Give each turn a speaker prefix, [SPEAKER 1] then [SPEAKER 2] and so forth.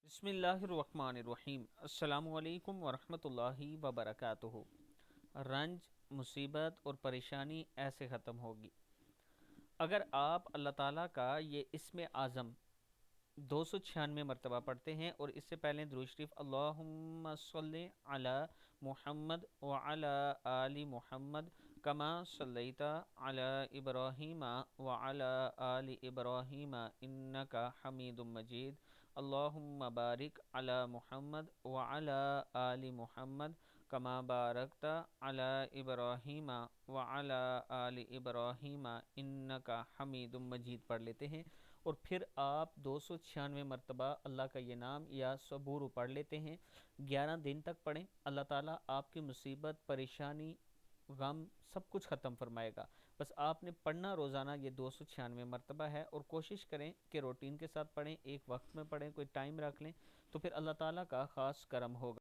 [SPEAKER 1] بسم اللہ الرحمن الرحیم۔ السلام علیکم ورحمۃ اللہ وبرکاتہ۔ رنج، مصیبت اور پریشانی ایسے ختم ہوگی اگر آپ اللہ تعالیٰ کا یہ اسم اعظم 296 مرتبہ پڑھتے ہیں، اور اس سے پہلے درود شریف اللہم صلی علی محمد وعلی آل محمد کما صلیت علی ابراہیم وعلی آل ابراہیم انک حمید مجید، اللہم بارک علی محمد وعلی آل محمد کما بارکت علی ابراہیم وعلی آل ابراہیم انک حمید مجید پڑھ لیتے ہیں، اور پھر آپ 296 مرتبہ اللہ کا یہ نام یا صبور پڑھ لیتے ہیں۔ 11 دن تک پڑھیں، اللہ تعالیٰ آپ کی مصیبت، پریشانی، غم سب کچھ ختم فرمائے گا۔ بس آپ نے پڑھنا روزانہ یہ 296 مرتبہ ہے، اور کوشش کریں کہ روٹین کے ساتھ پڑھیں، ایک وقت میں پڑھیں، کوئی ٹائم رکھ لیں، تو پھر اللہ تعالیٰ کا خاص کرم ہوگا۔